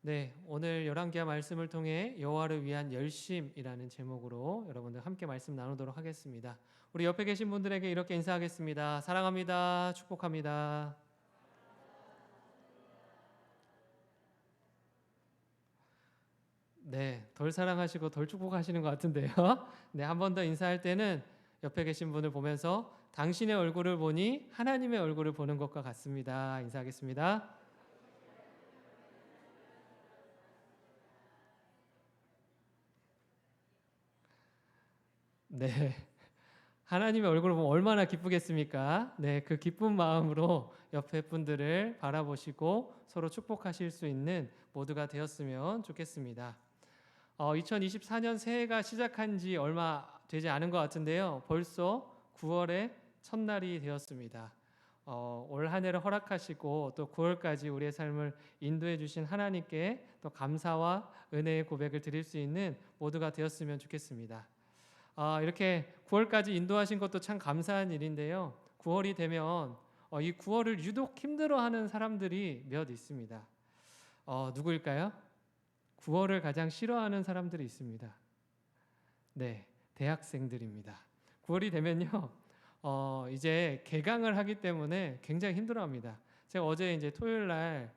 네, 오늘 열왕기하 말씀을 통해 여호와를 위한 열심이라는 제목으로 여러분들 함께 말씀 나누도록 하겠습니다. 우리 옆에 계신 분들에게 이렇게 인사하겠습니다. 사랑합니다. 축복합니다. 네, 덜 사랑하시고 덜 축복하시는 것 같은데요. 네, 한 번 더 인사할 때는 옆에 계신 분을 보면서 당신의 얼굴을 보니 하나님의 얼굴을 보는 것과 같습니다. 인사하겠습니다. 네. 하나님의 얼굴을 보면 얼마나 기쁘겠습니까? 네, 그 기쁜 마음으로 옆에 분들을 바라보시고 서로 축복하실 수 있는 모두가 되었으면 좋겠습니다. 2024년 새해가 시작한 지 얼마 되지 않은 것 같은데요. 벌써 9월의 첫날이 되었습니다. 올 한 해를 허락하시고 또 9월까지 우리의 삶을 인도해 주신 하나님께 또 감사와 은혜의 고백을 드릴 수 있는 모두가 되었으면 좋겠습니다. 이렇게 9월까지 인도하신 것도 참 감사한 일인데요. 9월이 되면 이 9월을 유독 힘들어하는 사람들이 몇 있습니다. 누구일까요? 9월을 가장 싫어하는 사람들이 있습니다. 네, 대학생들입니다. 9월이 되면요, 이제 개강을 하기 때문에 굉장히 힘들어합니다. 제가 어제 이제 토요일 날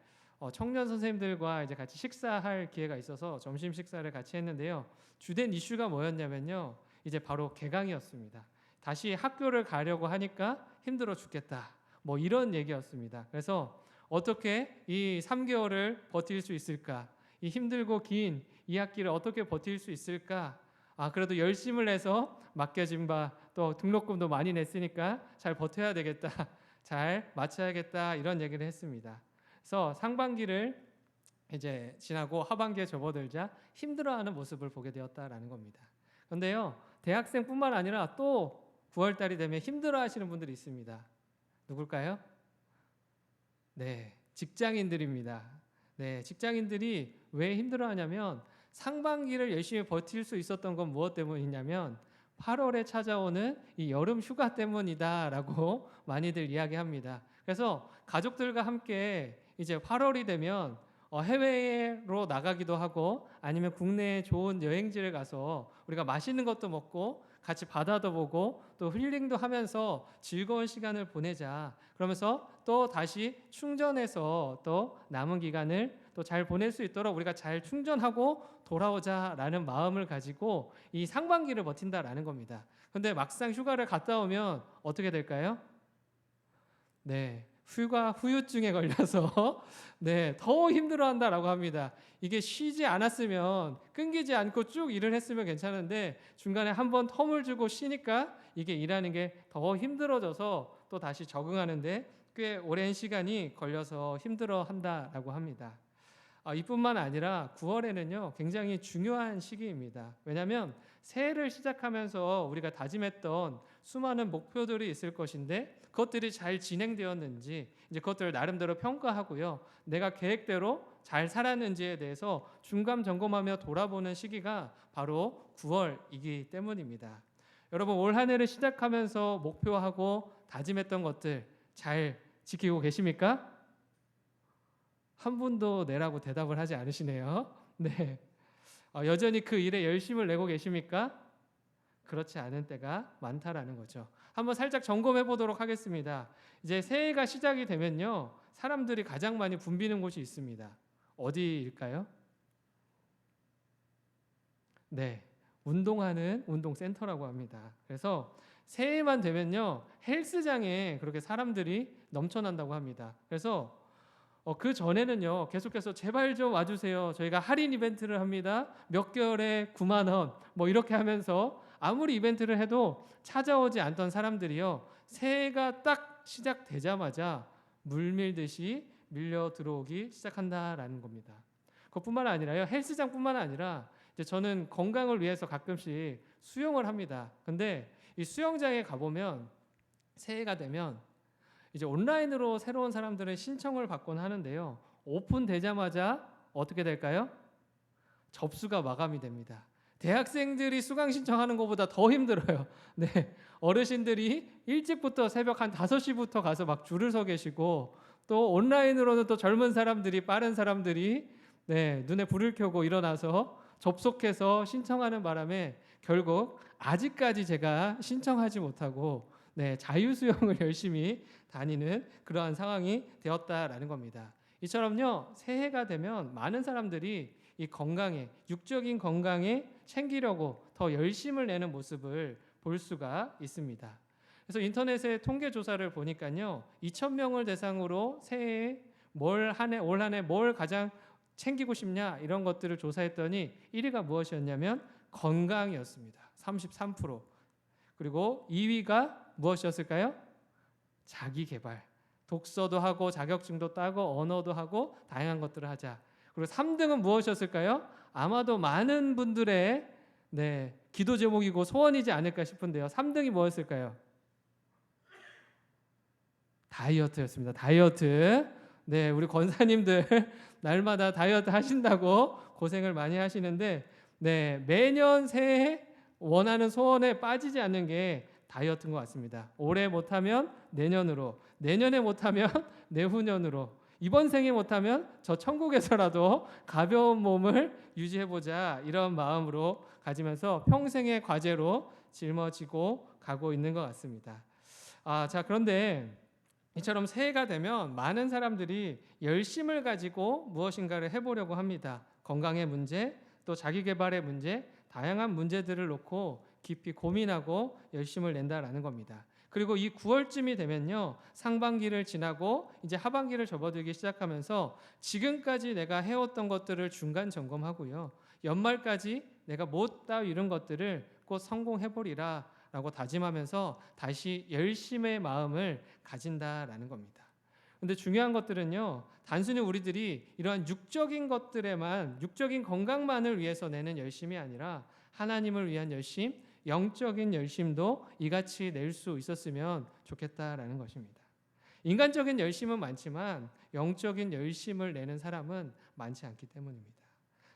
청년 선생님들과 이제 같이 식사할 기회가 있어서 점심 식사를 같이 했는데요. 주된 이슈가 뭐였냐면요, 이제 바로 개강이었습니다. 다시 학교를 가려고 하니까 힘들어 죽겠다. 뭐 이런 얘기였습니다. 그래서 어떻게 이 3개월을 버틸 수 있을까? 이 힘들고 긴 이 학기를 어떻게 버틸 수 있을까? 그래도 열심을 해서 맡겨진 바 또 등록금도 많이 냈으니까 잘 버텨야 되겠다. 잘 마쳐야겠다. 이런 얘기를 했습니다. 그래서 상반기를 이제 지나고 하반기에 접어들자 힘들어하는 모습을 보게 되었다라는 겁니다. 그런데요, 대학생뿐만 아니라 또 9월 달이 되면 힘들어하시는 분들이 있습니다. 누굴까요? 네, 직장인들입니다. 네, 직장인들이 왜 힘들어하냐면 상반기를 열심히 버틸 수 있었던 건 무엇 때문이냐면 8월에 찾아오는 이 여름 휴가 때문이다라고 많이들 이야기합니다. 그래서 가족들과 함께 이제 8월이 되면 해외로 나가기도 하고 아니면 국내에 좋은 여행지를 가서 우리가 맛있는 것도 먹고 같이 바다도 보고 또 힐링도 하면서 즐거운 시간을 보내자. 그러면서 또 다시 충전해서 또 남은 기간을 또 잘 보낼 수 있도록 우리가 잘 충전하고 돌아오자라는 마음을 가지고 이 상반기를 버틴다라는 겁니다. 근데 막상 휴가를 갔다 오면 어떻게 될까요? 네, 휴가 후유증에 걸려서 네, 더 힘들어한다라고 합니다. 이게 쉬지 않았으면 끊기지 않고 쭉 일을 했으면 괜찮은데 중간에 한번 텀을 주고 쉬니까 이게 일하는 게 더 힘들어져서 또 다시 적응하는데 꽤 오랜 시간이 걸려서 힘들어한다라고 합니다. 이뿐만 아니라 9월에는요 굉장히 중요한 시기입니다. 왜냐하면 새해를 시작하면서 우리가 다짐했던 수많은 목표들이 있을 것인데 그것들이 잘 진행되었는지 이제 그것들을 나름대로 평가하고요, 내가 계획대로 잘 살았는지에 대해서 중간 점검하며 돌아보는 시기가 바로 9월이기 때문입니다. 여러분, 올 한 해를 시작하면서 목표하고 다짐했던 것들 잘 지키고 계십니까? 한 분도 내라고 대답을 하지 않으시네요. 네, 여전히 그 일에 열심을 내고 계십니까? 그렇지 않은 때가 많다라는 거죠. 한번 살짝 점검해 보도록 하겠습니다. 이제 새해가 시작이 되면요, 사람들이 가장 많이 붐비는 곳이 있습니다. 어디일까요? 네, 운동하는 운동센터라고 합니다. 그래서 새해만 되면요, 헬스장에 그렇게 사람들이 넘쳐난다고 합니다. 그래서 그 전에는요 계속해서 제발 좀 와주세요. 저희가 할인 이벤트를 합니다. 몇 개월에 9만 원 뭐 이렇게 하면서 아무리 이벤트를 해도 찾아오지 않던 사람들이요 새해가 딱 시작되자마자 물밀듯이 밀려 들어오기 시작한다라는 겁니다. 그것뿐만 아니라요, 헬스장뿐만 아니라 이제 저는 건강을 위해서 가끔씩 수영을 합니다. 근데 이 수영장에 가보면 새해가 되면 이제 온라인으로 새로운 사람들은 신청을 받곤 하는데요, 오픈되자마자 어떻게 될까요? 접수가 마감이 됩니다. 대학생들이 수강 신청하는 것보다 더 힘들어요. 네, 어르신들이 일찍부터 새벽 한 5시부터 가서 막 줄을 서 계시고 또 온라인으로는 또 젊은 사람들이, 빠른 사람들이 네, 눈에 불을 켜고 일어나서 접속해서 신청하는 바람에 결국 아직까지 제가 신청하지 못하고 네, 자유수영을 열심히 다니는 그러한 상황이 되었다라는 겁니다. 이처럼요, 새해가 되면 많은 사람들이 이 건강에, 육적인 건강에 챙기려고 더 열심을 내는 모습을 볼 수가 있습니다. 그래서 인터넷에 통계 조사를 보니까요, 2,000명을 대상으로 새해에 올 한 해 뭘 가장 챙기고 싶냐 이런 것들을 조사했더니 1위가 무엇이었냐면 건강이었습니다. 33%. 그리고 2위가 무엇이었을까요? 자기 개발. 독서도 하고 자격증도 따고 언어도 하고 다양한 것들을 하자. 그리고 3등은 무엇이었을까요? 아마도 많은 분들의 네, 기도 제목이고 소원이지 않을까 싶은데요. 3등이 뭐였을까요? 다이어트였습니다. 다이어트. 네, 우리 권사님들 날마다 다이어트 하신다고 고생을 많이 하시는데 네, 매년 새해 원하는 소원에 빠지지 않는 게 다이어트인 것 같습니다. 올해 못하면 내년으로, 내년에 못하면 내후년으로, 이번 생에 못하면 저 천국에서라도 가벼운 몸을 유지해보자 이런 마음으로 가지면서 평생의 과제로 짊어지고 가고 있는 것 같습니다. 자, 그런데 이처럼 새해가 되면 많은 사람들이 열심을 가지고 무엇인가를 해보려고 합니다. 건강의 문제, 또 자기 개발의 문제, 다양한 문제들을 놓고 깊이 고민하고 열심을 낸다라는 겁니다. 그리고 이 9월쯤이 되면요, 상반기를 지나고 이제 하반기를 접어들기 시작하면서 지금까지 내가 해왔던 것들을 중간 점검하고요, 연말까지 내가 못다 이룬 것들을 꼭 성공해보리라 라고 다짐하면서 다시 열심의 마음을 가진다라는 겁니다. 근데 중요한 것들은요, 단순히 우리들이 이러한 육적인 것들에만, 육적인 건강만을 위해서 내는 열심이 아니라 하나님을 위한 열심, 영적인 열심도 이같이 낼 수 있었으면 좋겠다라는 것입니다. 인간적인 열심은 많지만 영적인 열심을 내는 사람은 많지 않기 때문입니다.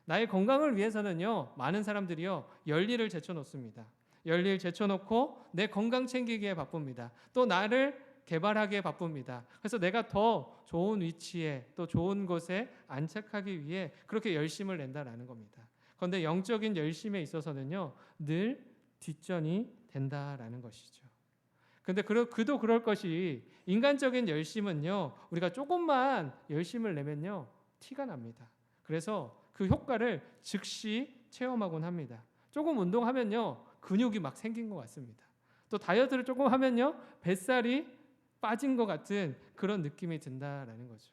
나의 건강을 위해서는요, 많은 사람들이요, 열일을 제쳐놓습니다. 열일 제쳐놓고 내 건강 챙기기에 바쁩니다. 또 나를 개발하기에 바쁩니다. 그래서 내가 더 좋은 위치에 또 좋은 곳에 안착하기 위해 그렇게 열심을 낸다라는 겁니다. 그런데 영적인 열심에 있어서는요, 늘 뒷전이 된다라는 것이죠. 근데 그도 그럴 것이 인간적인 열심은요, 우리가 조금만 열심을 내면요, 티가 납니다. 그래서 그 효과를 즉시 체험하곤 합니다. 조금 운동하면요, 근육이 막 생긴 것 같습니다. 또 다이어트를 조금 하면요, 뱃살이 빠진 것 같은 그런 느낌이 든다라는 거죠.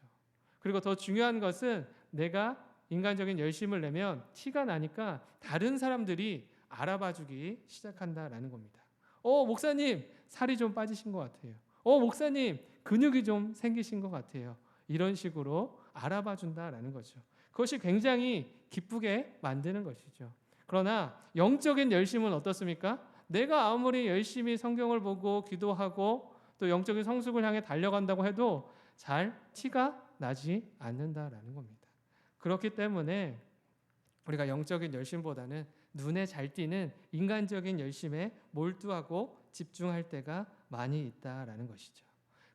그리고 더 중요한 것은 내가 인간적인 열심을 내면 티가 나니까 다른 사람들이 알아봐주기 시작한다라는 겁니다. 목사님 살이 좀 빠지신 것 같아요. 목사님 근육이 좀 생기신 것 같아요. 이런 식으로 알아봐준다라는 거죠. 그것이 굉장히 기쁘게 만드는 것이죠. 그러나 영적인 열심은 어떻습니까? 내가 아무리 열심히 성경을 보고 기도하고 또 영적인 성숙을 향해 달려간다고 해도 잘 티가 나지 않는다라는 겁니다. 그렇기 때문에 우리가 영적인 열심보다는 눈에 잘 띄는 인간적인 열심에 몰두하고 집중할 때가 많이 있다라는 것이죠.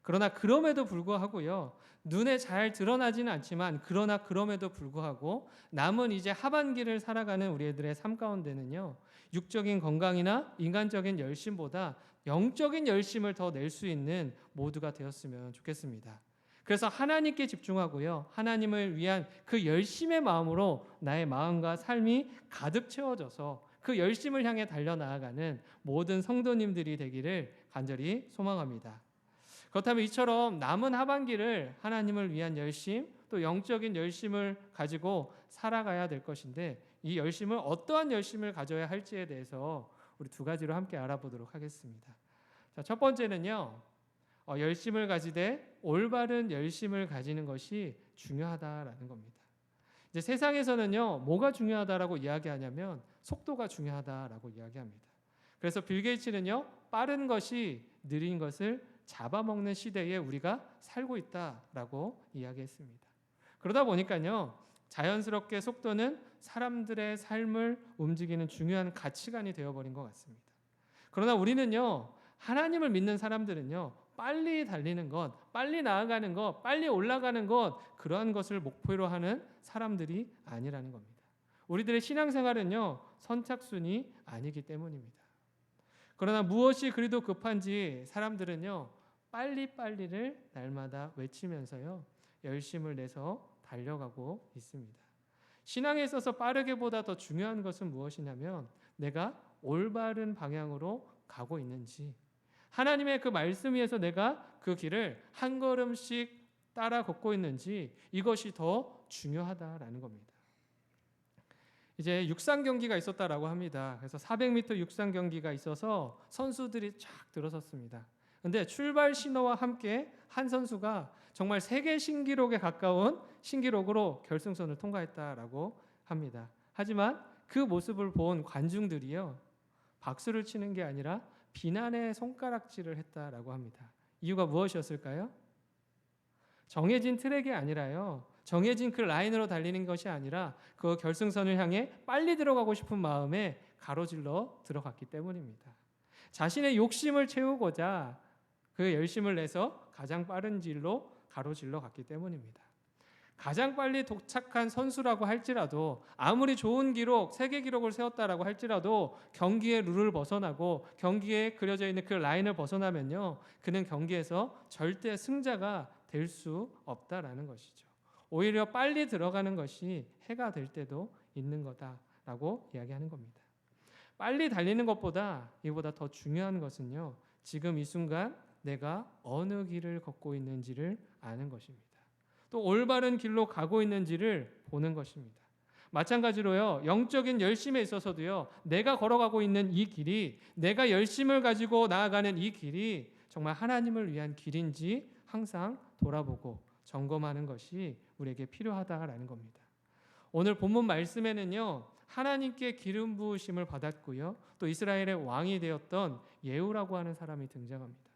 그러나 그럼에도 불구하고요, 눈에 잘 드러나지는 않지만 그러나 그럼에도 불구하고 남은 이제 하반기를 살아가는 우리들의 삶 가운데는요, 육적인 건강이나 인간적인 열심보다 영적인 열심을 더 낼 수 있는 모두가 되었으면 좋겠습니다. 그래서 하나님께 집중하고요, 하나님을 위한 그 열심의 마음으로 나의 마음과 삶이 가득 채워져서 그 열심을 향해 달려나아가는 모든 성도님들이 되기를 간절히 소망합니다. 그렇다면 이처럼 남은 하반기를 하나님을 위한 열심, 또 영적인 열심을 가지고 살아가야 될 것인데, 이 열심을 어떠한 열심을 가져야 할지에 대해서 우리 두 가지로 함께 알아보도록 하겠습니다. 자, 첫 번째는요, 열심을 가지되 올바른 열심을 가지는 것이 중요하다라는 겁니다. 이제 세상에서는요, 뭐가 중요하다라고 이야기하냐면 속도가 중요하다라고 이야기합니다. 그래서 빌 게이츠는요, 빠른 것이 느린 것을 잡아먹는 시대에 우리가 살고 있다라고 이야기했습니다. 그러다 보니까요, 자연스럽게 속도는 사람들의 삶을 움직이는 중요한 가치관이 되어버린 것 같습니다. 그러나 우리는요, 하나님을 믿는 사람들은요, 빨리 달리는 것, 빨리 나아가는 것, 빨리 올라가는 것, 그러한 것을 목표로 하는 사람들이 아니라는 겁니다. 우리들의 신앙생활은요, 선착순이 아니기 때문입니다. 그러나 무엇이 그리도 급한지 사람들은요, 빨리빨리를 날마다 외치면서요, 열심을 내서 달려가고 있습니다. 신앙에 있어서 빠르게보다 더 중요한 것은 무엇이냐면 내가 올바른 방향으로 가고 있는지, 하나님의 그 말씀 위에서 내가 그 길을 한 걸음씩 따라 걷고 있는지, 이것이 더 중요하다라는 겁니다. 이제 육상 경기가 있었다라고 합니다. 그래서 400m 육상 경기가 있어서 선수들이 쫙 들어섰습니다. 근데 출발 신호와 함께 한 선수가 정말 세계 신기록에 가까운 신기록으로 결승선을 통과했다라고 합니다. 하지만 그 모습을 본 관중들이요, 박수를 치는 게 아니라 비난의 손가락질을 했다라고 합니다. 이유가 무엇이었을까요? 정해진 트랙이 아니라요, 정해진 그 라인으로 달리는 것이 아니라 그 결승선을 향해 빨리 들어가고 싶은 마음에 가로질러 들어갔기 때문입니다. 자신의 욕심을 채우고자 그 열심을 내서 가장 빠른 길로 가로질러 갔기 때문입니다. 가장 빨리 도착한 선수라고 할지라도, 아무리 좋은 기록, 세계 기록을 세웠다라고 할지라도 경기의 룰을 벗어나고 경기에 그려져 있는 그 라인을 벗어나면요, 그는 경기에서 절대 승자가 될 수 없다라는 것이죠. 오히려 빨리 들어가는 것이 해가 될 때도 있는 거다라고 이야기하는 겁니다. 빨리 달리는 것보다 이보다 더 중요한 것은요, 지금 이 순간 내가 어느 길을 걷고 있는지를 아는 것입니다. 또 올바른 길로 가고 있는지를 보는 것입니다. 마찬가지로요, 영적인 열심에 있어서도요, 내가 걸어가고 있는 이 길이, 내가 열심을 가지고 나아가는 이 길이 정말 하나님을 위한 길인지 항상 돌아보고 점검하는 것이 우리에게 필요하다라는 겁니다. 오늘 본문 말씀에는요, 하나님께 기름 부으심을 받았고요, 또 이스라엘의 왕이 되었던 예후라고 하는 사람이 등장합니다.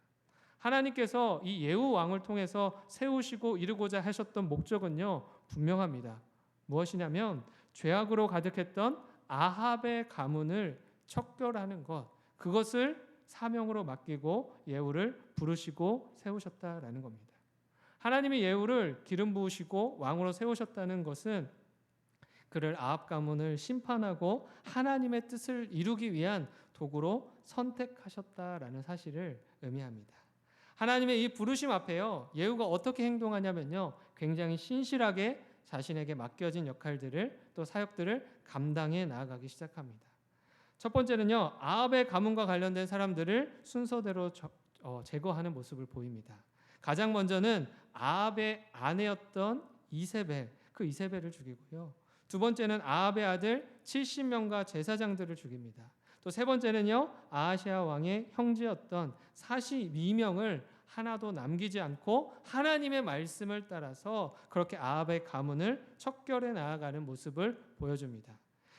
하나님께서 이 예후 왕을 통해서 세우시고 이루고자 하셨던 목적은요, 분명합니다. 무엇이냐면 죄악으로 가득했던 아합의 가문을 척결하는 것, 그것을 사명으로 맡기고 예후를 부르시고 세우셨다라는 겁니다. 하나님이 예후를 기름 부으시고 왕으로 세우셨다는 것은 그를 아합 가문을 심판하고 하나님의 뜻을 이루기 위한 도구로 선택하셨다라는 사실을 의미합니다. 하나님의 이 부르심 앞에요, 예후가 어떻게 행동하냐면요, 굉장히 신실하게 자신에게 맡겨진 역할들을, 또 사역들을 감당해 나아가기 시작합니다. 첫 번째는요, 아합의 가문과 관련된 사람들을 순서대로 제거하는 모습을 보입니다. 가장 먼저는 아합의 아내였던 이세벨, 그 이세벨을 죽이고요. 두 번째는 아합의 아들 70명과 제사장들을 죽입니다. 또 세 번째는요, 아하시아 왕의 형제였던 42명을 하나도 남기지 않고 하나님의 말씀을 따라서 그렇게 아합의 가문을 척결해 나아가는 모습을 보여줍니다.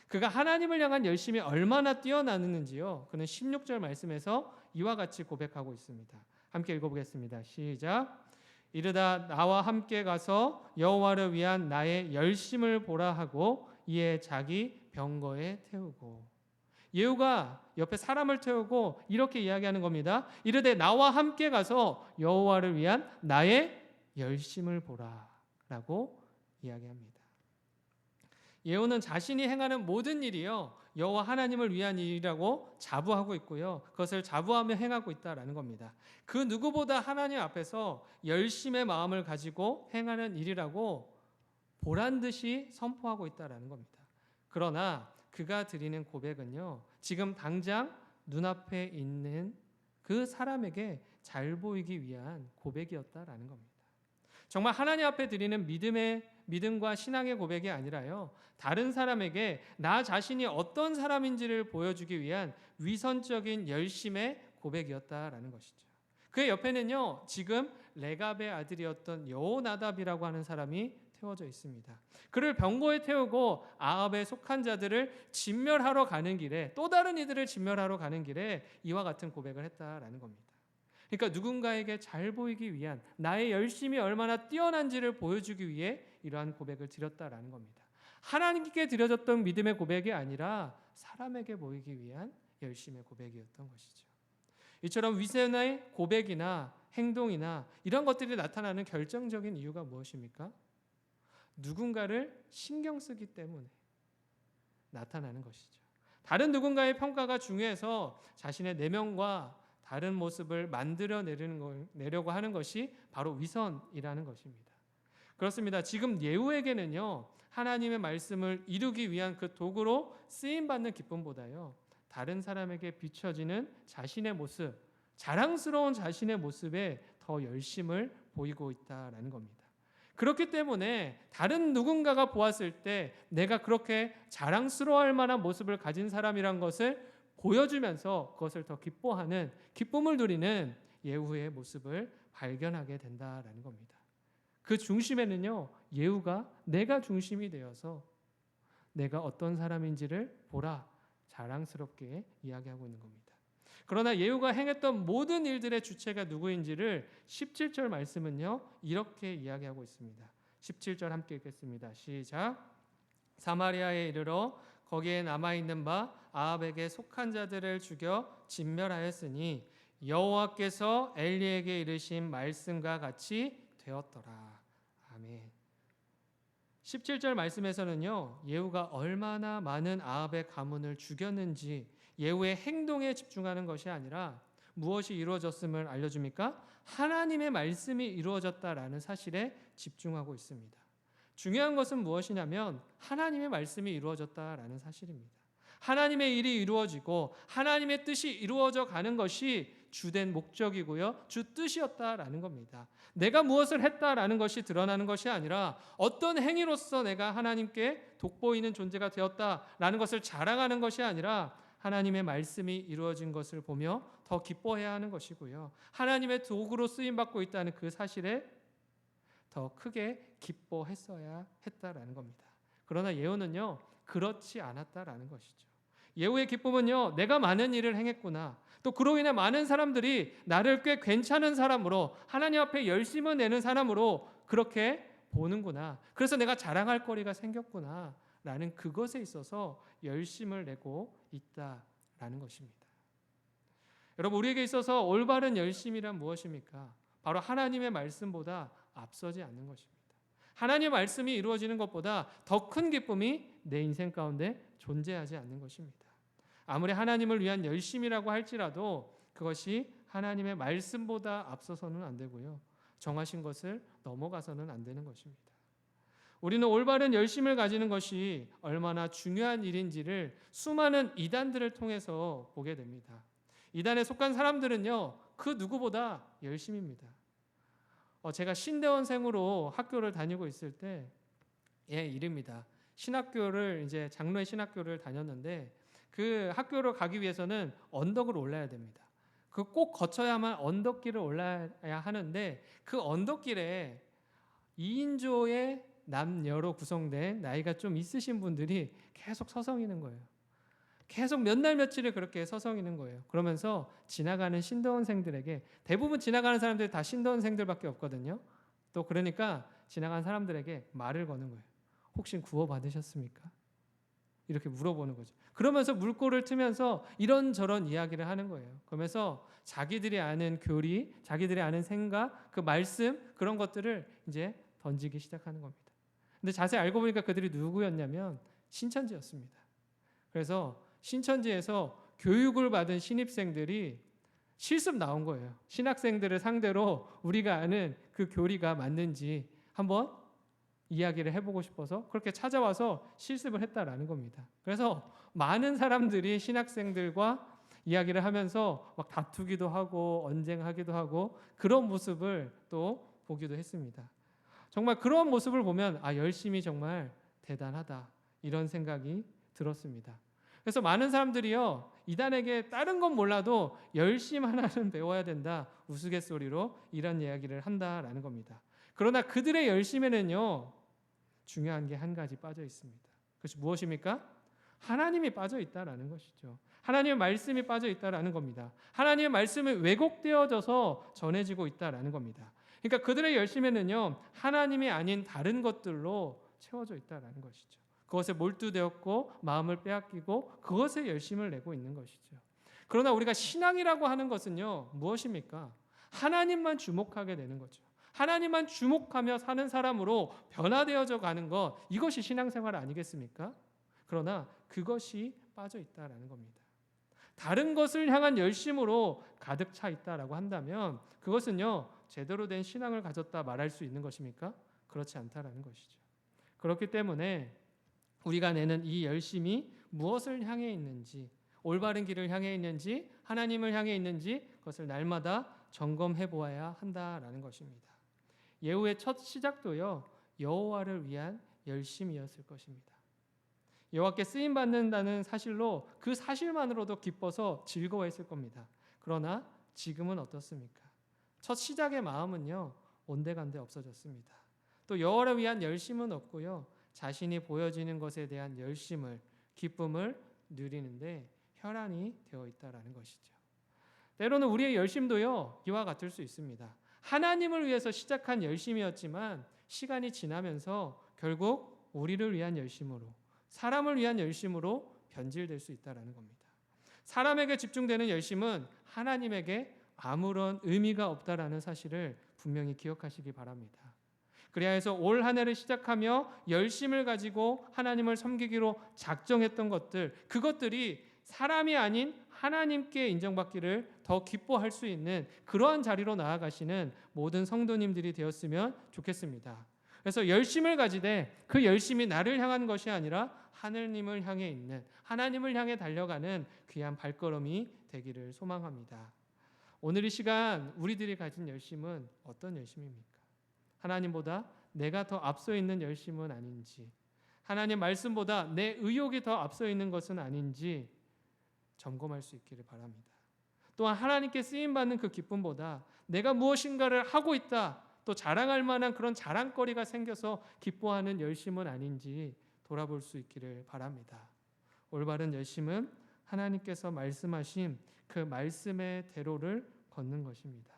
그가 하나님을 향한 열심이 얼마나 뛰어나는지요, 그는 16절 말씀에서 이와 같이 고백하고 있습니다. 함께 읽어보겠습니다. 시작. 이르다 나와 함께 가서 여호와를 위한 나의 열심을 보라 하고 이에 자기 병거에 태우고. 예후가 옆에 사람을 태우고 이렇게 이야기하는 겁니다. 이르되 나와 함께 가서 여호와를 위한 나의 열심을 보라 라고 이야기합니다. 예후는 자신이 행하는 모든 일이요, 여호와 하나님을 위한 일이라고 자부하고 있고요, 그것을 자부하며 행하고 있다라는 겁니다. 그 누구보다 하나님 앞에서 열심의 마음을 가지고 행하는 일이라고 보란 듯이 선포하고 있다라는 겁니다. 그러나 그가 드리는 고백은요, 지금 당장 눈앞에 있는 그 사람에게 잘 보이기 위한 고백이었다라는 겁니다. 정말 하나님 앞에 드리는 믿음과 신앙의 고백이 아니라요, 다른 사람에게 나 자신이 어떤 사람인지를 보여주기 위한 위선적인 열심의 고백이었다라는 것이죠. 그의 옆에는요, 지금 레갑의 아들이었던 여호나답이라고 하는 사람이 태워져 있습니다. 그를 병거에 태우고 아합에 속한 자들을 진멸하러 가는 길에, 또 다른 이들을 진멸하러 가는 길에 이와 같은 고백을 했다라는 겁니다. 그러니까 누군가에게 잘 보이기 위한, 나의 열심이 얼마나 뛰어난지를 보여주기 위해 이러한 고백을 드렸다라는 겁니다. 하나님께 드려졌던 믿음의 고백이 아니라 사람에게 보이기 위한 열심의 고백이었던 것이죠. 이처럼 위선의 고백이나 행동이나 이런 것들이 나타나는 결정적인 이유가 무엇입니까? 누군가를 신경 쓰기 때문에 나타나는 것이죠. 다른 누군가의 평가가 중요해서 자신의 내면과 다른 모습을 만들어내려고 하는 것이 바로 위선이라는 것입니다. 그렇습니다. 지금 예후에게는요, 하나님의 말씀을 이루기 위한 그 도구로 쓰임받는 기쁨보다요, 다른 사람에게 비춰지는 자신의 모습, 자랑스러운 자신의 모습에 더 열심을 보이고 있다라는 겁니다. 그렇기 때문에 다른 누군가가 보았을 때 내가 그렇게 자랑스러워할 만한 모습을 가진 사람이란 것을 보여주면서 그것을 더 기뻐하는, 기쁨을 누리는 예후의 모습을 발견하게 된다라는 겁니다. 그 중심에는요, 예후가 내가 중심이 되어서 내가 어떤 사람인지를 보라, 자랑스럽게 이야기하고 있는 겁니다. 그러나 예후가 행했던 모든 일들의 주체가 누구인지를 17절 말씀은요, 이렇게 이야기하고 있습니다. 17절 함께 읽겠습니다. 시작. 사마리아에 이르러 거기에 남아있는 바 아합에게 속한 자들을 죽여 진멸하였으니 여호와께서 엘리에게 이르신 말씀과 같이 되었더라. 아멘. 17절 말씀에서는요, 예후가 얼마나 많은 아합의 가문을 죽였는지 예후의 행동에 집중하는 것이 아니라 무엇이 이루어졌음을 알려줍니까? 하나님의 말씀이 이루어졌다라는 사실에 집중하고 있습니다. 중요한 것은 무엇이냐면 하나님의 말씀이 이루어졌다라는 사실입니다. 하나님의 일이 이루어지고 하나님의 뜻이 이루어져 가는 것이 주된 목적이고요, 주 뜻이었다라는 겁니다. 내가 무엇을 했다라는 것이 드러나는 것이 아니라 어떤 행위로서 내가 하나님께 돋보이는 존재가 되었다라는 것을 자랑하는 것이 아니라 하나님의 말씀이 이루어진 것을 보며 더 기뻐해야 하는 것이고요, 하나님의 도구로 쓰임받고 있다는 그 사실에 더 크게 기뻐했어야 했다라는 겁니다. 그러나 예후는요, 그렇지 않았다라는 것이죠. 예후의 기쁨은요, 내가 많은 일을 행했구나, 또 그로 인해 많은 사람들이 나를 꽤 괜찮은 사람으로, 하나님 앞에 열심을 내는 사람으로 그렇게 보는구나, 그래서 내가 자랑할 거리가 생겼구나 라는 그것에 있어서 열심을 내고 있다라는 것입니다. 여러분, 우리에게 있어서 올바른 열심이란 무엇입니까? 바로 하나님의 말씀보다 앞서지 않는 것입니다. 하나님의 말씀이 이루어지는 것보다 더 큰 기쁨이 내 인생 가운데 존재하지 않는 것입니다. 아무리 하나님을 위한 열심이라고 할지라도 그것이 하나님의 말씀보다 앞서서는 안 되고요, 정하신 것을 넘어가서는 안 되는 것입니다. 우리는 올바른 열심을 가지는 것이 얼마나 중요한 일인지를 수많은 이단들을 통해서 보게 됩니다. 이단에 속한 사람들은요, 그 누구보다 열심입니다. 제가 신대원생으로 학교를 다니고 있을 때 일입니다. 신학교를 이제 장로의 신학교를 다녔는데 그 학교를 가기 위해서는 언덕을 올라야 됩니다. 그 꼭 거쳐야만 언덕길을 올라야 하는데 그 언덕길에 2인조의 남녀로 구성된 나이가 좀 있으신 분들이 계속 서성이는 거예요. 계속 몇 날 며칠을 그렇게 서성이는 거예요. 그러면서 지나가는 신도원생들에게, 대부분 지나가는 사람들이 다 신도원생들밖에 없거든요. 또 그러니까 지나가는 사람들에게 말을 거는 거예요. 혹시 구워 받으셨습니까? 이렇게 물어보는 거죠. 그러면서 물꼬를 트면서 이런저런 이야기를 하는 거예요. 그러면서 자기들이 아는 교리, 자기들이 아는 생각, 그 말씀, 그런 것들을 이제 던지기 시작하는 겁니다. 근데 자세히 알고 보니까 그들이 누구였냐면 신천지였습니다. 그래서 신천지에서 교육을 받은 신입생들이 실습 나온 거예요. 신학생들을 상대로 우리가 아는 그 교리가 맞는지 한번 이야기를 해보고 싶어서 그렇게 찾아와서 실습을 했다라는 겁니다. 그래서 많은 사람들이 신학생들과 이야기를 하면서 막 다투기도 하고 언쟁하기도 하고 그런 모습을 또 보기도 했습니다. 정말 그런 모습을 보면 열심히 정말 대단하다, 이런 생각이 들었습니다. 그래서 많은 사람들이요, 이단에게 다른 건 몰라도 열심 하나는 배워야 된다, 우스갯소리로 이런 이야기를 한다라는 겁니다. 그러나 그들의 열심에는요, 중요한 게 한 가지 빠져 있습니다. 그것이 무엇입니까? 하나님이 빠져 있다라는 것이죠. 하나님의 말씀이 빠져 있다라는 겁니다. 하나님의 말씀이 왜곡되어져서 전해지고 있다라는 겁니다. 그러니까 그들의 열심에는요, 하나님이 아닌 다른 것들로 채워져 있다라는 것이죠. 그것에 몰두되었고 마음을 빼앗기고 그것에 열심을 내고 있는 것이죠. 그러나 우리가 신앙이라고 하는 것은요, 무엇입니까? 하나님만 주목하게 되는 거죠. 하나님만 주목하며 사는 사람으로 변화되어져 가는 것, 이것이 신앙생활 아니겠습니까? 그러나 그것이 빠져 있다라는 겁니다. 다른 것을 향한 열심으로 가득 차 있다라고 한다면 그것은요, 제대로 된 신앙을 가졌다 말할 수 있는 것입니까? 그렇지 않다라는 것이죠. 그렇기 때문에 우리가 내는 이 열심이 무엇을 향해 있는지, 올바른 길을 향해 있는지, 하나님을 향해 있는지 그것을 날마다 점검해 보아야 한다라는 것입니다. 예후의 첫 시작도요, 여호와를 위한 열심이었을 것입니다. 여호와께 쓰임 받는다는 사실로 그 사실만으로도 기뻐서 즐거워했을 겁니다. 그러나 지금은 어떻습니까? 첫 시작의 마음은요, 온데간데 없어졌습니다. 또 여호와를 위한 열심은 없고요, 자신이 보여지는 것에 대한 열심을, 기쁨을 누리는데 혈안이 되어 있다라는 것이죠. 때로는 우리의 열심도요, 이와 같을 수 있습니다. 하나님을 위해서 시작한 열심이었지만 시간이 지나면서 결국 우리를 위한 열심으로, 사람을 위한 열심으로 변질될 수 있다는 겁니다. 사람에게 집중되는 열심은 하나님에게 아무런 의미가 없다라는 사실을 분명히 기억하시기 바랍니다. 그래야 해서 올 한 해를 시작하며 열심을 가지고 하나님을 섬기기로 작정했던 것들, 그것들이 사람이 아닌 하나님께 인정받기를 더 기뻐할 수 있는 그러한 자리로 나아가시는 모든 성도님들이 되었으면 좋겠습니다. 그래서 열심을 가지되 그 열심이 나를 향한 것이 아니라 하느님을 향해 있는, 하나님을 향해 달려가는 귀한 발걸음이 되기를 소망합니다. 오늘 이 시간 우리들이 가진 열심은 어떤 열심입니까? 하나님보다 내가 더 앞서 있는 열심은 아닌지, 하나님 말씀보다 내 의욕이 더 앞서 있는 것은 아닌지 점검할 수 있기를 바랍니다. 또한 하나님께 쓰임받는 그 기쁨보다 내가 무엇인가를 하고 있다, 또 자랑할 만한 그런 자랑거리가 생겨서 기뻐하는 열심은 아닌지 돌아볼 수 있기를 바랍니다. 올바른 열심은 하나님께서 말씀하신 그 말씀의 대로를 걷는 것입니다.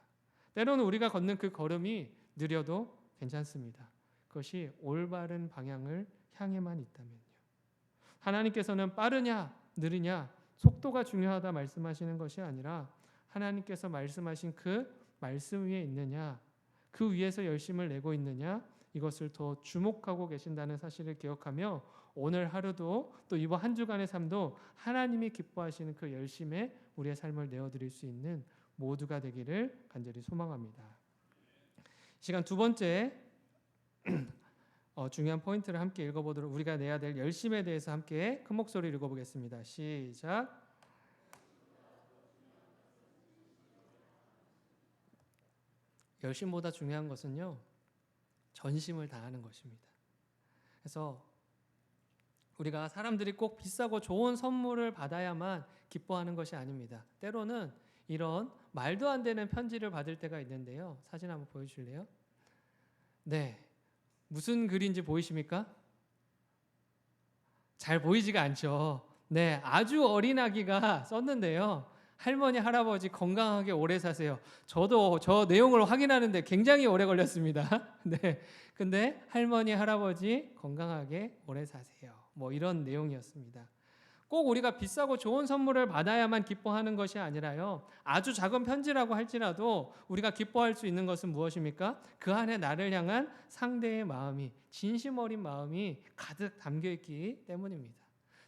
때로는 우리가 걷는 그 걸음이 느려도 괜찮습니다. 그것이 올바른 방향을 향해만 있다면요. 하나님께서는 빠르냐 느리냐 속도가 중요하다 말씀하시는 것이 아니라 하나님께서 말씀하신 그 말씀 위에 있느냐, 그 위에서 열심을 내고 있느냐, 이것을 더 주목하고 계신다는 사실을 기억하며 오늘 하루도 또 이번 한 주간의 삶도 하나님이 기뻐하시는 그 열심에 우리의 삶을 내어드릴 수 있는 모두가 되기를 간절히 소망합니다. 시간 두 번째 중요한 포인트를 함께 읽어보도록, 우리가 내야 될 열심에 대해서 함께 큰 목소리로 읽어보겠습니다. 시작. 열심보다 중요한 것은요, 전심을 다하는 것입니다. 그래서 우리가 사람들이 꼭 비싸고 좋은 선물을 받아야만 기뻐하는 것이 아닙니다. 때로는 이런 말도 안 되는 편지를 받을 때가 있는데요. 사진 한번 보여주실래요? 네, 무슨 글인지 보이십니까? 잘 보이지가 않죠. 네, 아주 어린 아기가 썼는데요. 할머니, 할아버지 건강하게 오래 사세요. 저도 저 내용을 확인하는데 굉장히 오래 걸렸습니다. 네, 근데 할머니, 할아버지 건강하게 오래 사세요. 뭐 이런 내용이었습니다. 꼭 우리가 비싸고 좋은 선물을 받아야만 기뻐하는 것이 아니라요, 아주 작은 편지라고 할지라도 우리가 기뻐할 수 있는 것은 무엇입니까? 그 안에 나를 향한 상대의 마음이, 진심 어린 마음이 가득 담겨 있기 때문입니다.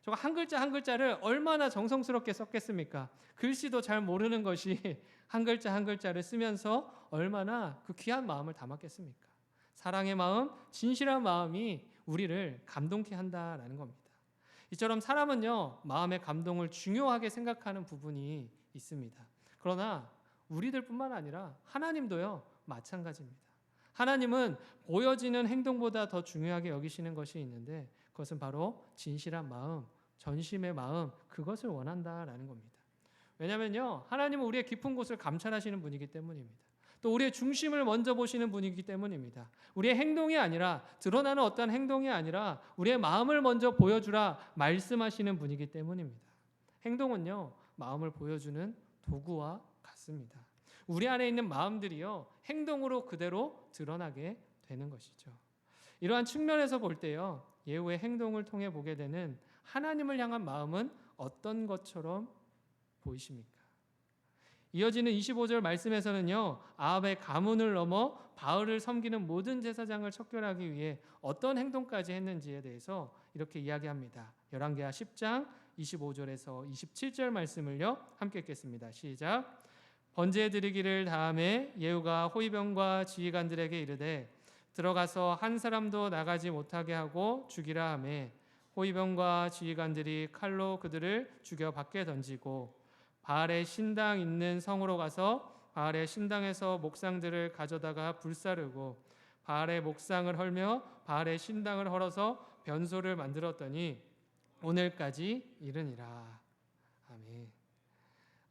저거 한 글자 한 글자를 얼마나 정성스럽게 썼겠습니까? 글씨도 잘 모르는 것이 한 글자 한 글자를 쓰면서 얼마나 그 귀한 마음을 담았겠습니까? 사랑의 마음, 진실한 마음이 우리를 감동케 한다라는 겁니다. 이처럼 사람은요, 마음의 감동을 중요하게 생각하는 부분이 있습니다. 그러나 우리들뿐만 아니라 하나님도요, 마찬가지입니다. 하나님은 보여지는 행동보다 더 중요하게 여기시는 것이 있는데 그것은 바로 진실한 마음, 전심의 마음, 그것을 원한다라는 겁니다. 왜냐하면요, 하나님은 우리의 깊은 곳을 감찰하시는 분이기 때문입니다. 또 우리의 중심을 먼저 보시는 분이기 때문입니다. 우리의 행동이 아니라, 드러나는 어떠한 행동이 아니라 우리의 마음을 먼저 보여주라 말씀하시는 분이기 때문입니다. 행동은요, 마음을 보여주는 도구와 같습니다. 우리 안에 있는 마음들이요, 행동으로 그대로 드러나게 되는 것이죠. 이러한 측면에서 볼 때요, 예후의 행동을 통해 보게 되는 하나님을 향한 마음은 어떤 것처럼 보이십니까? 이어지는 25절 말씀에서는요, 아합의 가문을 넘어 바알을 섬기는 모든 제사장을 척결하기 위해 어떤 행동까지 했는지에 대해서 이렇게 이야기합니다. 열왕기하 10장 25절에서 27절 말씀을요 함께 읽겠습니다. 시작. 번제 드리기를 다음에 예후가 호위병과 지휘관들에게 이르되 들어가서 한 사람도 나가지 못하게 하고 죽이라 하매 호위병과 지휘관들이 칼로 그들을 죽여 밖에 던지고 바알의 신당 있는 성으로 가서 바알의 신당에서 목상들을 가져다가 불사르고 바알의 목상을 헐며 바알의 신당을 헐어서 변소를 만들었더니 오늘까지 이르니라. 아멘.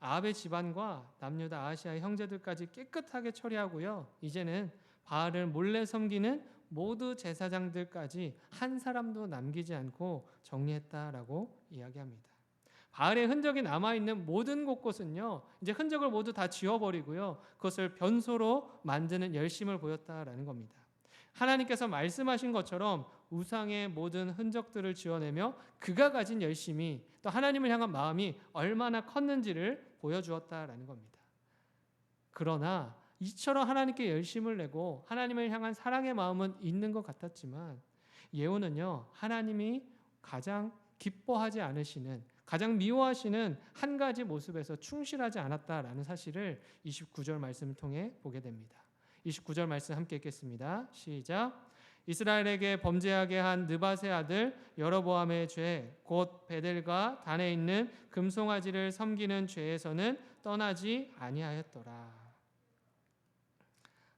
아합의 집안과 남유다 아시아의 형제들까지 깨끗하게 처리하고요, 이제는 바알을 몰래 섬기는 모두 제사장들까지 한 사람도 남기지 않고 정리했다라고 이야기합니다. 바알의 흔적이 남아있는 모든 곳곳은요, 이제 흔적을 모두 다 지워버리고요, 그것을 변소로 만드는 열심을 보였다라는 겁니다. 하나님께서 말씀하신 것처럼 우상의 모든 흔적들을 지워내며 그가 가진 열심이, 또 하나님을 향한 마음이 얼마나 컸는지를 보여주었다라는 겁니다. 그러나 이처럼 하나님께 열심을 내고 하나님을 향한 사랑의 마음은 있는 것 같았지만 예후는요, 하나님이 가장 기뻐하지 않으시는, 가장 미워하시는 한 가지 모습에서 충실하지 않았다라는 사실을 29절 말씀을 통해 보게 됩니다. 29절 말씀 함께 읽겠습니다. 시작. 이스라엘에게 범죄하게 한 느밧의 아들 여로보암의 죄, 곧 베델과 단에 있는 금송아지를 섬기는 죄에서는 떠나지 아니하였더라.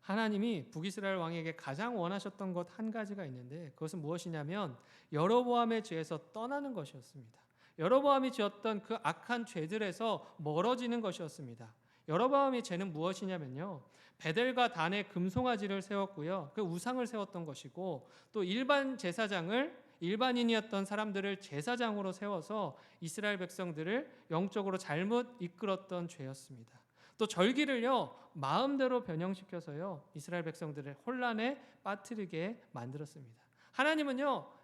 하나님이 북이스라엘 왕에게 가장 원하셨던 것 한 가지가 있는데 그것은 무엇이냐면 여로보암의 죄에서 떠나는 것이었습니다. 여로보암이 지었던 그 악한 죄들에서 멀어지는 것이었습니다. 여로보암의 죄는 무엇이냐면요, 베델과 단에 금송아지를 세웠고요, 그 우상을 세웠던 것이고, 또 일반 제사장을, 일반인이었던 사람들을 제사장으로 세워서 이스라엘 백성들을 영적으로 잘못 이끌었던 죄였습니다. 또 절기를요 마음대로 변형시켜서요 이스라엘 백성들을 혼란에 빠뜨리게 만들었습니다. 하나님은요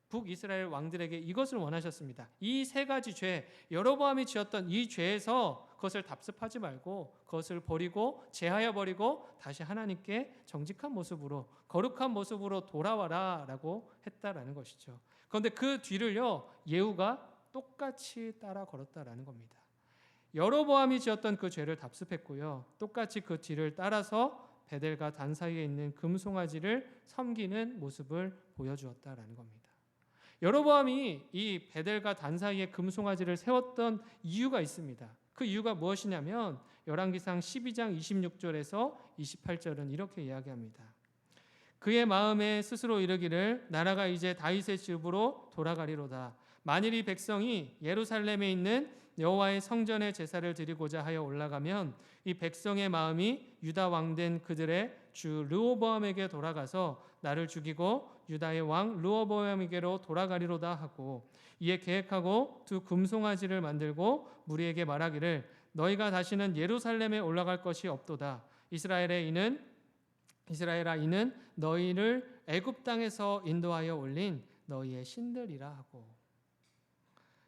북이스라엘 왕들에게 이것을 원하셨습니다. 이 세 가지 죄, 여로보암이 지었던 이 죄에서 그것을 답습하지 말고 그것을 버리고 제하여 버리고 다시 하나님께 정직한 모습으로, 거룩한 모습으로 돌아와라 라고 했다라는 것이죠. 그런데 그 뒤를요 예후가 똑같이 따라 걸었다라는 겁니다. 여로보암이 지었던 그 죄를 답습했고요, 똑같이 그 뒤를 따라서 베델과 단 사이에 있는 금송아지를 섬기는 모습을 보여주었다라는 겁니다. 여로보암이 이 베델과 단 사이에 금송아지를 세웠던 이유가 있습니다. 그 이유가 무엇이냐면 열왕기상 12장 26절에서 28절은 이렇게 이야기합니다. 그의 마음에 스스로 이르기를 나라가 이제 다윗의 집으로 돌아가리로다. 만일 이 백성이 예루살렘에 있는 여호와의 성전에 제사를 드리고자 하여 올라가면 이 백성의 마음이 유다 왕된 그들의 주 르호보암에게 돌아가서 나를 죽이고 유다의 왕 르호보암에게로 돌아가리로다 하고, 이에 계획하고 두 금송아지를 만들고 무리에게 말하기를 너희가 다시는 예루살렘에 올라갈 것이 없도다. 이스라엘아, 이는 너희를 애굽 땅에서 인도하여 올린 너희의 신들이라 하고.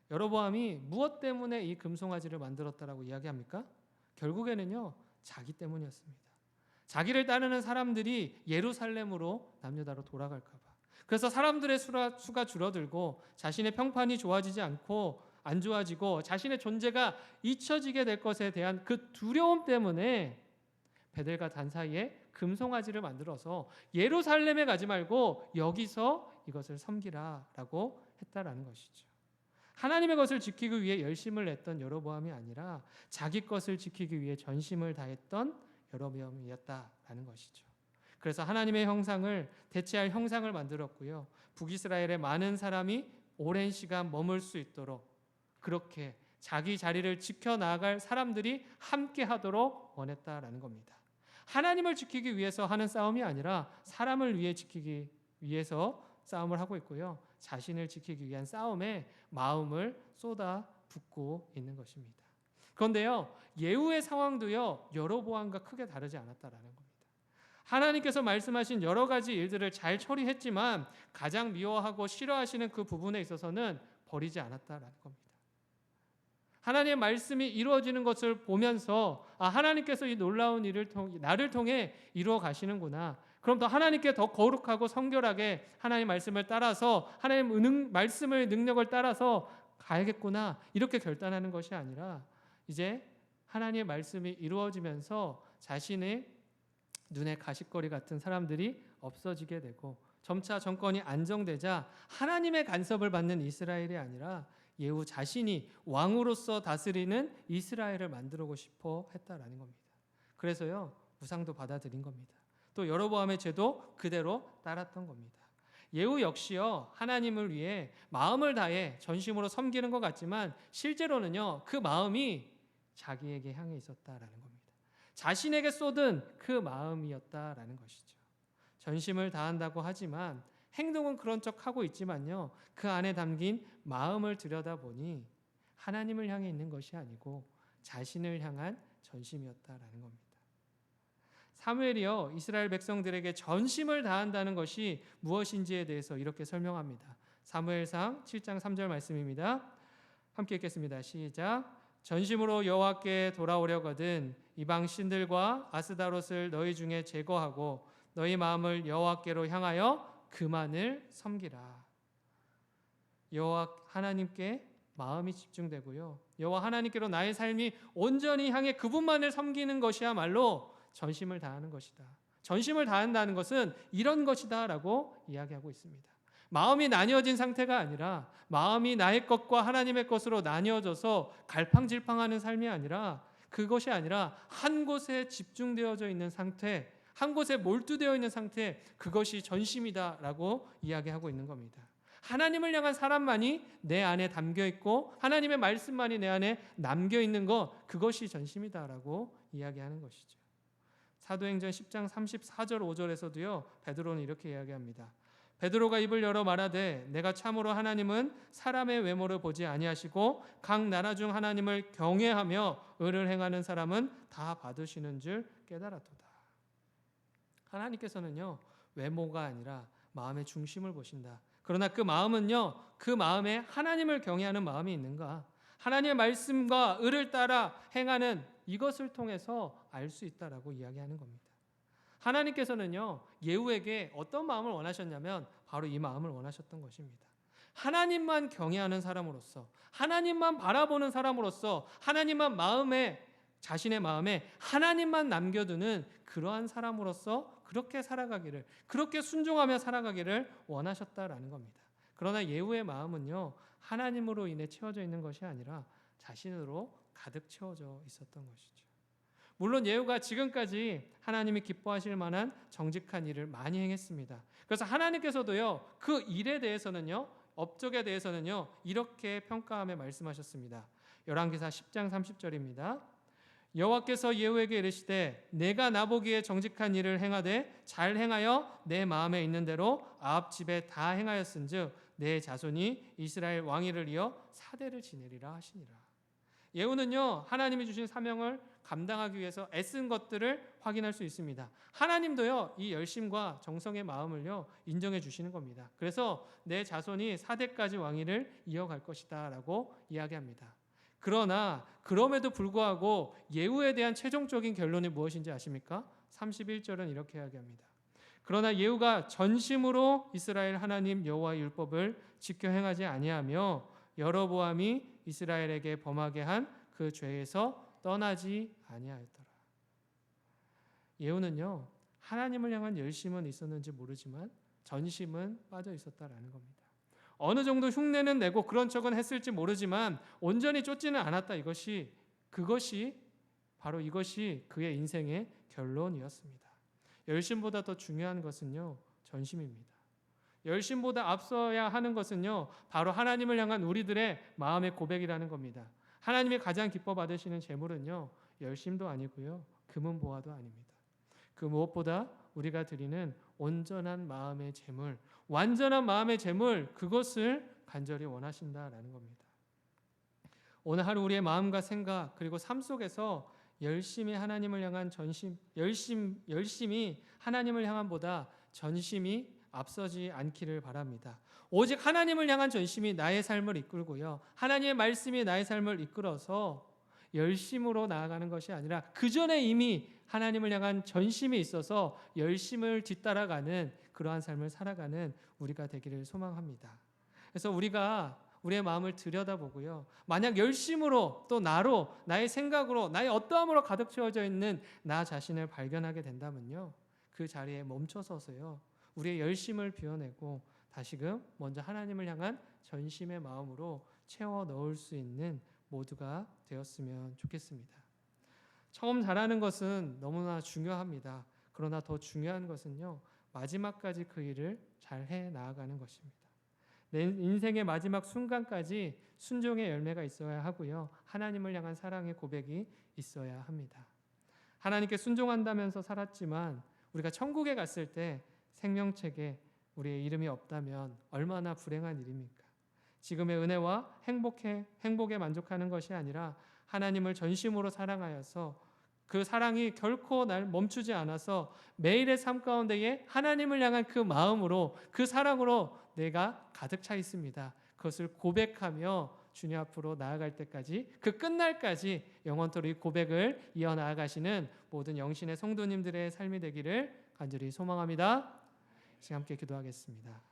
여로보암이 무엇 때문에 이 금송아지를 만들었다라고 이야기합니까? 결국에는요 자기 때문이었습니다. 자기를 따르는 사람들이 예루살렘으로 남유다로 돌아갈까 봐. 그래서 사람들의 수가 줄어들고 자신의 평판이 좋아지지 않고 안 좋아지고 자신의 존재가 잊혀지게 될 것에 대한 그 두려움 때문에 베델과 단 사이에 금송아지를 만들어서 예루살렘에 가지 말고 여기서 이것을 섬기라라고 했다라는 것이죠. 하나님의 것을 지키기 위해 열심을 냈던 여로보암이 아니라 자기 것을 지키기 위해 전심을 다했던 여로보암이었다라는 것이죠. 그래서 하나님의 형상을 대체할 형상을 만들었고요, 북이스라엘의 많은 사람이 오랜 시간 머물 수 있도록 그렇게 자기 자리를 지켜나갈 사람들이 함께 하도록 원했다라는 겁니다. 하나님을 지키기 위해서 하는 싸움이 아니라 사람을 위해 지키기 위해서 싸움을 하고 있고요, 자신을 지키기 위한 싸움에 마음을 쏟아 붓고 있는 것입니다. 그런데요 예후의 상황도요 여로보암과 크게 다르지 않았다라는 겁니다. 하나님께서 말씀하신 여러 가지 일들을 잘 처리했지만 가장 미워하고 싫어하시는 그 부분에 있어서는 버리지 않았다라는 겁니다. 하나님의 말씀이 이루어지는 것을 보면서 하나님께서 이 놀라운 일을 나를 통해 이루어 가시는구나. 그럼 더 하나님께 더 거룩하고 성결하게 하나님 말씀을 따라서 하나님 말씀의 능력을 따라서 가야겠구나. 이렇게 결단하는 것이 아니라 이제 하나님의 말씀이 이루어지면서 자신의 눈에 가시거리 같은 사람들이 없어지게 되고 점차 정권이 안정되자 하나님의 간섭을 받는 이스라엘이 아니라 예후 자신이 왕으로서 다스리는 이스라엘을 만들고 싶어 했다라는 겁니다. 그래서요 우상도 받아들인 겁니다. 또 여로보암의 죄도 그대로 따랐던 겁니다. 예후 역시요 하나님을 위해 마음을 다해 전심으로 섬기는 것 같지만 실제로는요 그 마음이 자기에게 향해 있었다라는 겁니다. 자신에게 쏟은 그 마음이었다라는 것이죠. 전심을 다한다고 하지만 행동은 그런 척 하고 있지만요 그 안에 담긴 마음을 들여다보니 하나님을 향해 있는 것이 아니고 자신을 향한 전심이었다라는 겁니다. 사무엘이요 이스라엘 백성들에게 전심을 다한다는 것이 무엇인지에 대해서 이렇게 설명합니다. 사무엘상 7장 3절 말씀입니다. 함께 읽겠습니다. 시작. 전심으로 여호와께 돌아오려거든 이방 신들과 아스다롯을 너희 중에 제거하고 너희 마음을 여호와께로 향하여 그만을 섬기라. 여호와 하나님께 마음이 집중되고요 여호와 하나님께로 나의 삶이 온전히 향해 그분만을 섬기는 것이야말로 전심을 다하는 것이다. 전심을 다한다는 것은 이런 것이다 라고 이야기하고 있습니다. 마음이 나뉘어진 상태가 아니라 마음이 나의 것과 하나님의 것으로 나뉘어져서 갈팡질팡하는 삶이 아니라 그것이 아니라 한 곳에 집중되어져 있는 상태, 한 곳에 몰두되어 있는 상태, 그것이 전심이다라고 이야기하고 있는 겁니다. 하나님을 향한 사람만이 내 안에 담겨 있고 하나님의 말씀만이 내 안에 남겨 있는 것, 그것이 전심이다라고 이야기하는 것이죠. 사도행전 10장 34절 5절에서도요 베드로는 이렇게 이야기합니다. 베드로가 입을 열어 말하되 내가 참으로 하나님은 사람의 외모를 보지 아니하시고 각 나라 중 하나님을 경외하며 의를 행하는 사람은 다 받으시는 줄 깨달았도다. 하나님께서는요 외모가 아니라 마음의 중심을 보신다. 그러나 그 마음은요 그 마음에 하나님을 경외하는 마음이 있는가, 하나님의 말씀과 의를 따라 행하는 이것을 통해서 알 수 있다라고 이야기하는 겁니다. 하나님께서는요 예후에게 어떤 마음을 원하셨냐면 바로 이 마음을 원하셨던 것입니다. 하나님만 경외하는 사람으로서, 하나님만 바라보는 사람으로서, 하나님만 자신의 마음에 하나님만 남겨두는 그러한 사람으로서 그렇게 살아가기를, 그렇게 순종하며 살아가기를 원하셨다라는 겁니다. 그러나 예후의 마음은요 하나님으로 인해 채워져 있는 것이 아니라 자신으로 가득 채워져 있었던 것이죠. 물론 예후가 지금까지 하나님이 기뻐하실 만한 정직한 일을 많이 행했습니다. 그래서 하나님께서도요 그 일에 대해서는요, 업적에 대해서는요 이렇게 평가하며 말씀하셨습니다. 열왕기사 10장 30절입니다. 여호와께서 예후에게 이르시되 내가 나보기에 정직한 일을 행하되 잘 행하여 내 마음에 있는 대로 아합 집에 다 행하였은즉 내 자손이 이스라엘 왕위를 이어 사대를 지내리라 하시니라. 예후는요 하나님이 주신 사명을 감당하기 위해서 애쓴 것들을 확인할 수 있습니다. 하나님도요 이 열심과 정성의 마음을요 인정해 주시는 겁니다. 그래서 내 자손이 4대까지 왕위를 이어갈 것이다 라고 이야기합니다. 그러나 그럼에도 불구하고 예후에 대한 최종적인 결론이 무엇인지 아십니까? 31절은 이렇게 이야기합니다. 그러나 예후가 전심으로 이스라엘 하나님 여호와의 율법을 지켜 행하지 아니하며 여로보암이 이스라엘에게 범하게 한 그 죄에서 떠나지 아니하였더라. 예후는요 하나님을 향한 열심은 있었는지 모르지만 전심은 빠져 있었다라는 겁니다. 어느 정도 흉내는 내고 그런 척은 했을지 모르지만 온전히 쫓지는 않았다. 그것이 바로 이것이 그의 인생의 결론이었습니다. 열심보다 더 중요한 것은요 전심입니다. 열심보다 앞서야 하는 것은요 바로 하나님을 향한 우리들의 마음의 고백이라는 겁니다. 하나님이 가장 기뻐 받으시는 제물은요 열심도 아니고요 금은보화도 아닙니다. 그 무엇보다 우리가 드리는 온전한 마음의 제물, 완전한 마음의 제물, 그것을 간절히 원하신다라는 겁니다. 오늘 하루 우리의 마음과 생각 그리고 삶 속에서 열심히 하나님을 향한 열심이 하나님을 향한보다 전심이 앞서지 않기를 바랍니다. 오직 하나님을 향한 전심이 나의 삶을 이끌고요. 하나님의 말씀이 나의 삶을 이끌어서 열심으로 나아가는 것이 아니라 그 전에 이미 하나님을 향한 전심이 있어서 열심을 뒤따라가는 그러한 삶을 살아가는 우리가 되기를 소망합니다. 그래서 우리가 우리의 마음을 들여다보고요. 만약 열심으로 또 나로 나의 생각으로 나의 어떠함으로 가득 채워져 있는 나 자신을 발견하게 된다면요. 그 자리에 멈춰서서요. 우리의 열심을 비워내고 다시금 먼저 하나님을 향한 전심의 마음으로 채워 넣을 수 있는 모두가 되었으면 좋겠습니다. 처음 잘하는 것은 너무나 중요합니다. 그러나 더 중요한 것은요. 마지막까지 그 일을 잘 해 나아가는 것입니다. 내 인생의 마지막 순간까지 순종의 열매가 있어야 하고요. 하나님을 향한 사랑의 고백이 있어야 합니다. 하나님께 순종한다면서 살았지만 우리가 천국에 갔을 때 생명책에 우리의 이름이 없다면 얼마나 불행한 일입니까? 지금의 은혜와 행복에 만족하는 것이 아니라 하나님을 전심으로 사랑하여서 그 사랑이 결코 날 멈추지 않아서 매일의 삶 가운데에 하나님을 향한 그 마음으로 그 사랑으로 내가 가득 차 있습니다. 그것을 고백하며 주님 앞으로 나아갈 때까지 그 끝날까지 영원토록 이 고백을 이어나가시는 모든 영신의 성도님들의 삶이 되기를 간절히 소망합니다. 지금 함께 기도하겠습니다.